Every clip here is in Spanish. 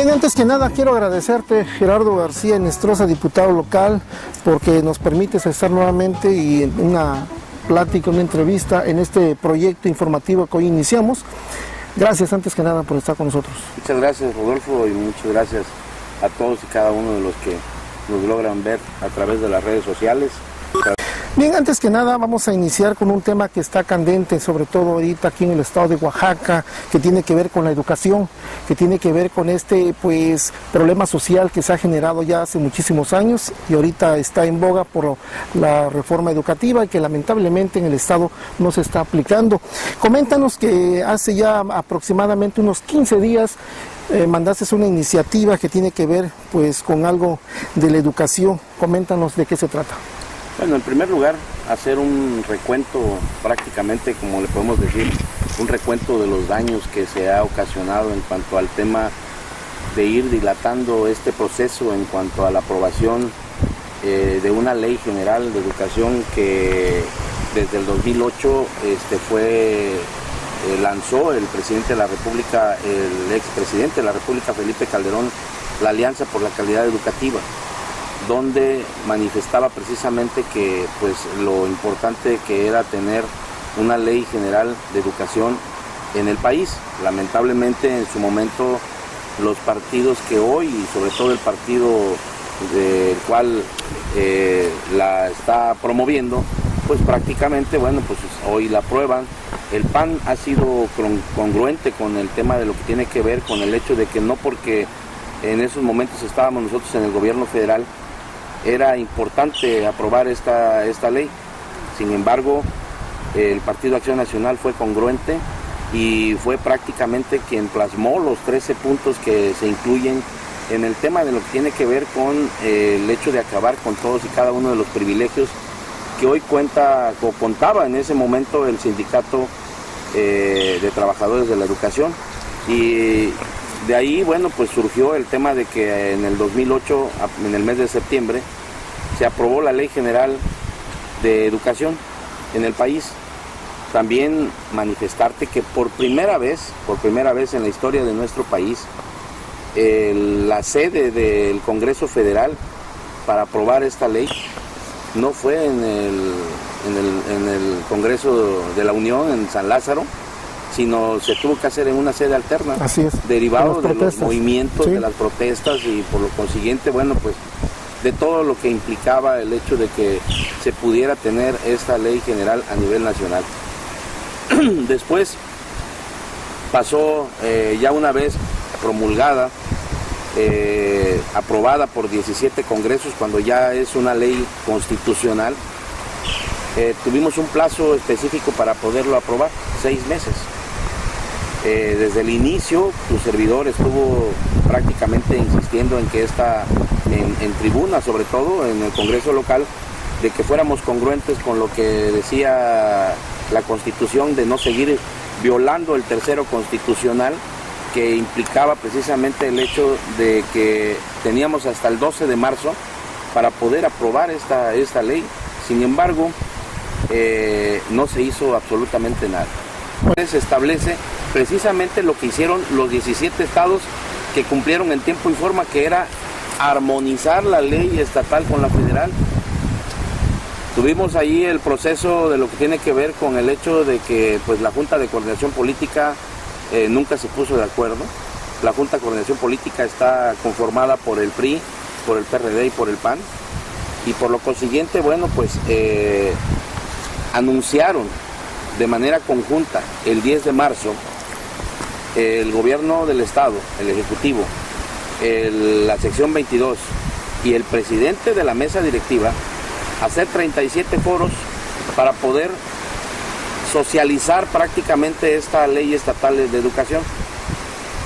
Bien, antes que nada quiero agradecerte, Gerardo García Inestrosa, diputado local, porque nos permites estar nuevamente y en una plática, una entrevista en este proyecto informativo que hoy iniciamos. Gracias antes que nada por estar con nosotros. Muchas gracias, Rodolfo, y muchas gracias a todos y cada uno de los que nos logran ver a través de las redes sociales. Bien, antes que nada vamos a iniciar con un tema que está candente, sobre todo ahorita aquí en el estado de Oaxaca, que tiene que ver con la educación, que tiene que ver con este problema social que se ha generado ya hace muchísimos años y ahorita está en boga por la reforma educativa y que lamentablemente en el estado no se está aplicando. Coméntanos que hace ya aproximadamente unos 15 días mandaste una iniciativa que tiene que ver con algo de la educación. Coméntanos de qué se trata. Bueno, en primer lugar, hacer un recuento, prácticamente, como le podemos decir, un recuento de los daños que se ha ocasionado en cuanto al tema de ir dilatando este proceso en cuanto a la aprobación de una ley general de educación que desde el 2008 lanzó el presidente de la República, el expresidente de la República, Felipe Calderón, la Alianza por la Calidad Educativa, donde manifestaba precisamente que lo importante que era tener una ley general de educación en el país. Lamentablemente en su momento los partidos que hoy, y sobre todo el partido del cual la está promoviendo, prácticamente, hoy la aprueban. El PAN ha sido congruente con el tema de lo que tiene que ver con el hecho de que no porque en esos momentos estábamos nosotros en el gobierno federal, era importante aprobar esta ley. Sin embargo, el Partido Acción Nacional fue congruente y fue prácticamente quien plasmó los 13 puntos que se incluyen en el tema de lo que tiene que ver con el hecho de acabar con todos y cada uno de los privilegios que hoy contaba en ese momento el sindicato de trabajadores de la educación. Y de ahí, surgió el tema de que en el 2008, en el mes de septiembre, se aprobó la Ley General de Educación en el país. También manifestarte que por primera vez en la historia de nuestro país, la sede del Congreso Federal para aprobar esta ley no fue en el Congreso de la Unión, en San Lázaro, sino se tuvo que hacer en una sede alterna. Así es. Derivado de los movimientos, sí, de las protestas y por lo consiguiente, de todo lo que implicaba el hecho de que se pudiera tener esta ley general a nivel nacional. Después pasó, ya una vez promulgada, aprobada por 17 congresos, cuando ya es una ley constitucional, tuvimos un plazo específico para poderlo aprobar, 6 meses. Desde el inicio, tu servidor estuvo prácticamente insistiendo en que en tribuna, sobre todo en el Congreso local, de que fuéramos congruentes con lo que decía la Constitución, de no seguir violando el tercero constitucional, que implicaba precisamente el hecho de que teníamos hasta el 12 de marzo para poder aprobar esta ley. Sin embargo, no se hizo absolutamente nada. Se establece precisamente lo que hicieron los 17 estados que cumplieron en tiempo y forma, que era armonizar la ley estatal con la federal. Tuvimos ahí el proceso de lo que tiene que ver con el hecho de que la Junta de Coordinación Política nunca se puso de acuerdo. La Junta de Coordinación Política está conformada por el PRI, por el PRD y por el PAN, y por lo consiguiente, anunciaron de manera conjunta el 10 de marzo el gobierno del estado, el ejecutivo, la sección 22 y el presidente de la mesa directiva, hacer 37 foros para poder socializar prácticamente esta ley estatal de educación.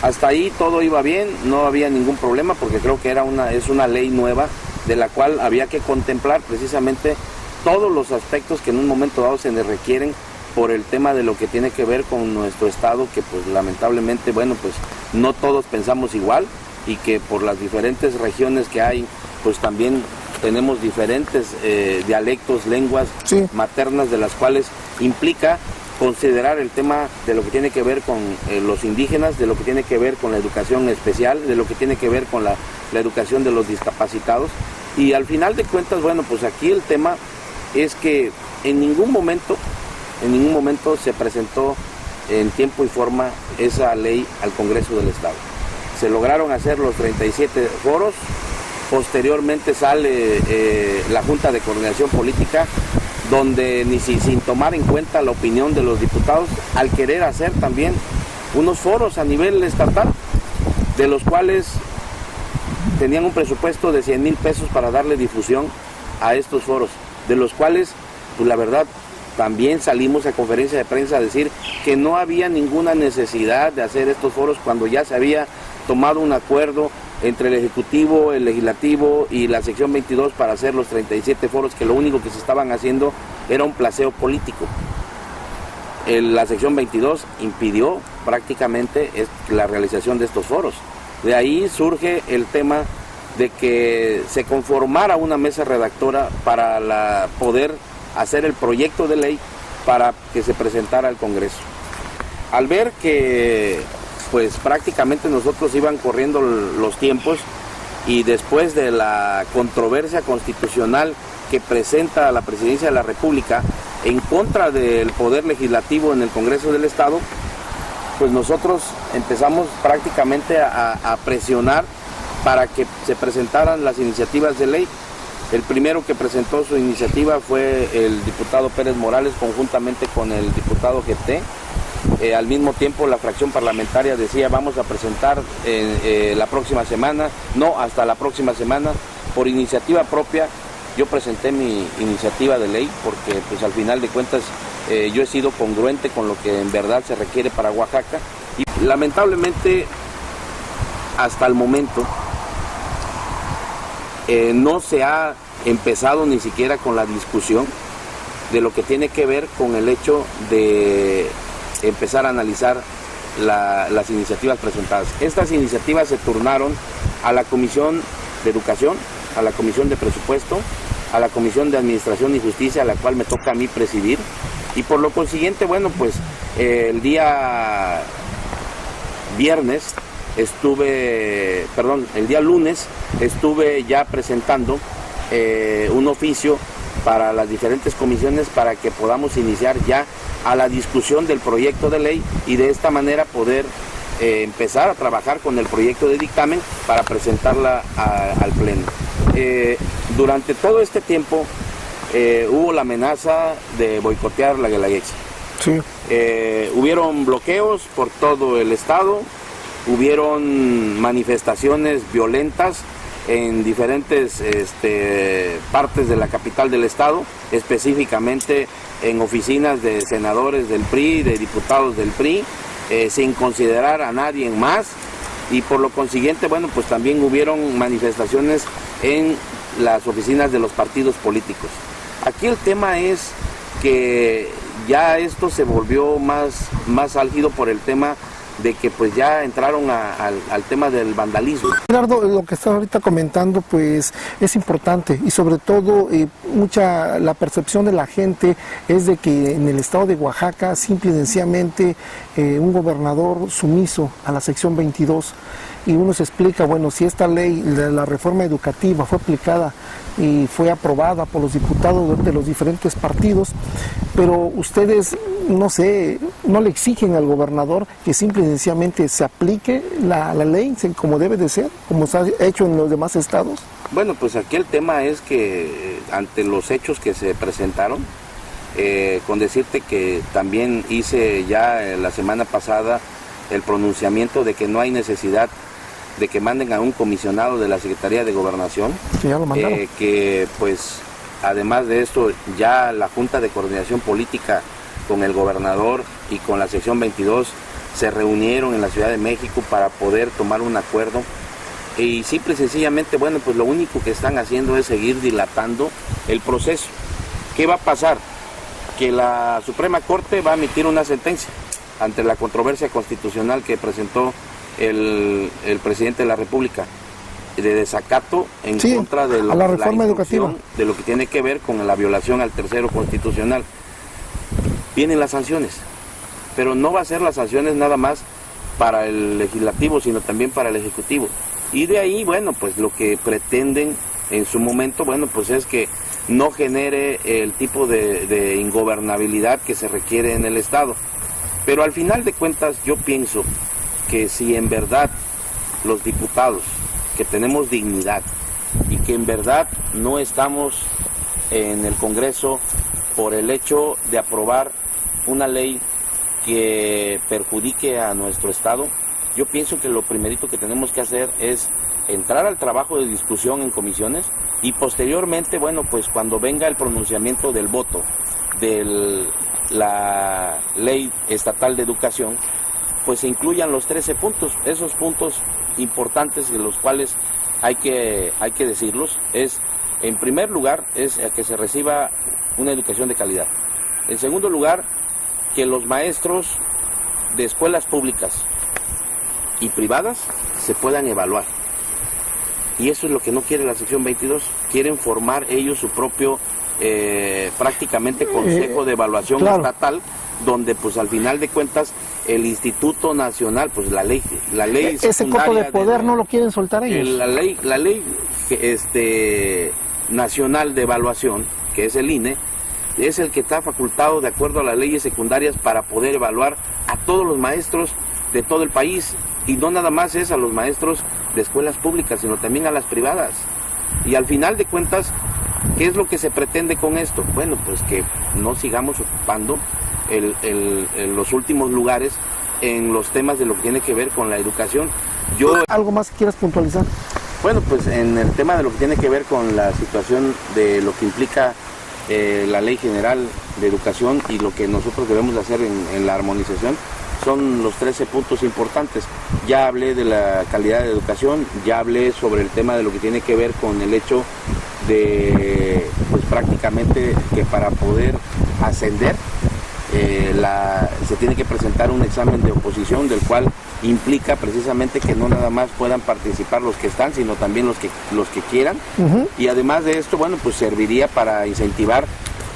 Hasta ahí todo iba bien, no había ningún problema, porque creo que es una ley nueva de la cual había que contemplar precisamente todos los aspectos que en un momento dado se les requieren por el tema de lo que tiene que ver con nuestro estado, que lamentablemente, no todos pensamos igual, y que por las diferentes regiones que hay, también tenemos diferentes dialectos, lenguas, sí, maternas, de las cuales implica considerar el tema de lo que tiene que ver con los indígenas, de lo que tiene que ver con la educación especial, de lo que tiene que ver con la educación de los discapacitados. Y al final de cuentas, bueno, pues aquí el tema es que en ningún momento se presentó en tiempo y forma esa ley al Congreso del Estado. Se lograron hacer los 37 foros, posteriormente sale la Junta de Coordinación Política, donde sin tomar en cuenta la opinión de los diputados, al querer hacer también unos foros a nivel estatal, de los cuales tenían un presupuesto de 100,000 pesos para darle difusión a estos foros, de los cuales, pues la verdad, también salimos a conferencia de prensa a decir que no había ninguna necesidad de hacer estos foros cuando ya se había tomado un acuerdo entre el Ejecutivo, el Legislativo y la sección 22 para hacer los 37 foros, que lo único que se estaban haciendo era un placeo político. La sección 22 impidió prácticamente la realización de estos foros. De ahí surge el tema de que se conformara una mesa redactora para poder hacer el proyecto de ley para que se presentara al Congreso. Al ver que pues prácticamente nosotros iban corriendo los tiempos y después de la controversia constitucional que presenta la Presidencia de la República en contra del Poder Legislativo en el Congreso del Estado, pues nosotros empezamos prácticamente a presionar para que se presentaran las iniciativas de ley. El primero que presentó su iniciativa fue el diputado Pérez Morales conjuntamente con el diputado GT. Al mismo tiempo la fracción parlamentaria decía vamos a presentar la próxima semana, no, hasta la próxima semana. Por iniciativa propia yo presenté mi iniciativa de ley porque pues al final de cuentas yo he sido congruente con lo que en verdad se requiere para Oaxaca y lamentablemente hasta el momento no se ha empezado ni siquiera con la discusión de lo que tiene que ver con el hecho de empezar a analizar las iniciativas presentadas. Estas iniciativas se turnaron a la Comisión de Educación, a la Comisión de Presupuesto, a la Comisión de Administración y Justicia, a la cual me toca a mí presidir, y por lo consiguiente, bueno, pues el día lunes estuve ya presentando un oficio para las diferentes comisiones para que podamos iniciar ya a la discusión del proyecto de ley y de esta manera poder empezar a trabajar con el proyecto de dictamen para presentarla al Pleno. Durante todo este tiempo hubo la amenaza de boicotear la Guelaguetza. Sí. Hubieron bloqueos por todo el estado, hubieron manifestaciones violentas en diferentes partes de la capital del estado, específicamente en oficinas de senadores del PRI, de diputados del PRI, sin considerar a nadie más, y por lo consiguiente, bueno, pues también hubieron manifestaciones en las oficinas de los partidos políticos. Aquí el tema es que ya esto se volvió más álgido por el tema de que pues ya entraron al tema del vandalismo. Gerardo, lo que está ahorita comentando pues es importante y sobre todo la percepción de la gente es de que en el estado de Oaxaca simple y sencillamente un gobernador sumiso a la sección 22 y uno se explica, bueno, si esta ley de la reforma educativa fue aplicada y fue aprobada por los diputados de los diferentes partidos, pero ustedes, no sé, no le exigen al gobernador que simple y sencillamente se aplique la ley como debe de ser, como se ha hecho en los demás estados. Bueno, pues aquí el tema es que ante los hechos que se presentaron, con decirte que también hice ya la semana pasada el pronunciamiento de que no hay necesidad de que manden a un comisionado de la Secretaría de Gobernación, sí, ya lo mandaron. Que pues además de esto ya la Junta de Coordinación Política con el gobernador y con la sección 22 se reunieron en la Ciudad de México para poder tomar un acuerdo y simple y sencillamente, bueno, pues lo único que están haciendo es seguir dilatando el proceso. ¿Qué va a pasar? Que la Suprema Corte va a emitir una sentencia ante la controversia constitucional que presentó el presidente de la República de desacato en contra de la reforma educativa, de lo que tiene que ver con la violación al tercero constitucional. vienen las sanciones. Pero no va a ser las sanciones nada más para el legislativo, sino también para el ejecutivo. Y de ahí, bueno, pues lo que pretenden en su momento, bueno, pues es que no genere el tipo de ingobernabilidad que se requiere en el Estado. Pero al final de cuentas yo pienso que si en verdad los diputados, que tenemos dignidad y que en verdad no estamos en el Congreso por el hecho de aprobar una ley que perjudique a nuestro Estado, yo pienso que lo primerito que tenemos que hacer es entrar al trabajo de discusión en comisiones y posteriormente, bueno, pues cuando venga el pronunciamiento del voto de la ley estatal de educación, pues se incluyan los 13 puntos, esos puntos importantes de los cuales hay que decirlos, es, en primer lugar, es que se reciba una educación de calidad. En segundo lugar, que los maestros de escuelas públicas y privadas se puedan evaluar. Y eso es lo que no quiere la sección 22. Quieren formar ellos su propio, prácticamente, consejo de evaluación estatal, donde pues al final de cuentas el Instituto Nacional, pues la ley ese copo de poder no lo quieren soltar ellos. La ley nacional de evaluación, que es el INE, es el que está facultado de acuerdo a las leyes secundarias para poder evaluar a todos los maestros de todo el país, y no nada más es a los maestros de escuelas públicas, sino también a las privadas. Y al final de cuentas, ¿qué es lo que se pretende con esto? Bueno, pues que no sigamos ocupando los últimos lugares en los temas de lo que tiene que ver con la educación. ¿Algo más que quieras puntualizar? Bueno, pues en el tema de lo que tiene que ver con la situación de lo que implica la Ley General de Educación y lo que nosotros debemos de hacer en la armonización, son los 13 puntos importantes. Ya hablé de la calidad de educación, ya hablé sobre el tema de lo que tiene que ver con el hecho de, pues prácticamente, que para poder ascender se tiene que presentar un examen de oposición, del cual implica precisamente que no nada más puedan participar los que están, sino también los que quieran. Y además de esto, bueno, pues serviría para incentivar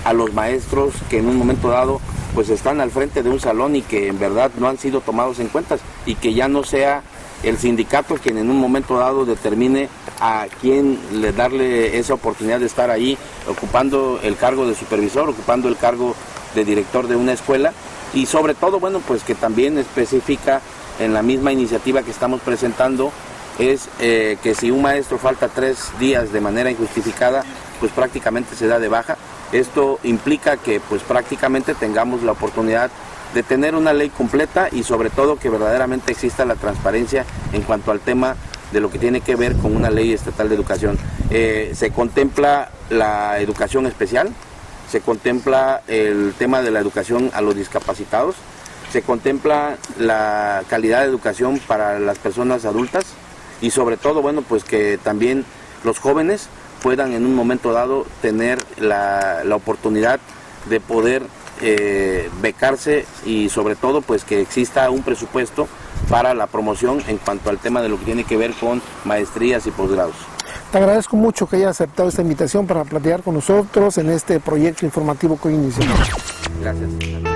a los maestros que en un momento dado pues están al frente de un salón y que en verdad no han sido tomados en cuenta, y que ya no sea el sindicato quien en un momento dado determine a quién darle esa oportunidad de estar ahí ocupando el cargo de supervisor, ocupando el cargo de director de una escuela. Y sobre todo, bueno, pues que también especifica en la misma iniciativa que estamos presentando, es que si un maestro falta 3 días de manera injustificada, pues prácticamente se da de baja. Esto implica que pues prácticamente tengamos la oportunidad de tener una ley completa, y sobre todo que verdaderamente exista la transparencia en cuanto al tema de lo que tiene que ver con una ley estatal de educación. Se contempla la educación especial, se contempla el tema de la educación a los discapacitados, se contempla la calidad de educación para las personas adultas, y sobre todo, bueno, pues que también los jóvenes puedan en un momento dado tener la oportunidad de poder becarse, y sobre todo pues que exista un presupuesto para la promoción en cuanto al tema de lo que tiene que ver con maestrías y posgrados. Te agradezco mucho que hayas aceptado esta invitación para platicar con nosotros en este proyecto informativo que hoy iniciamos. Gracias.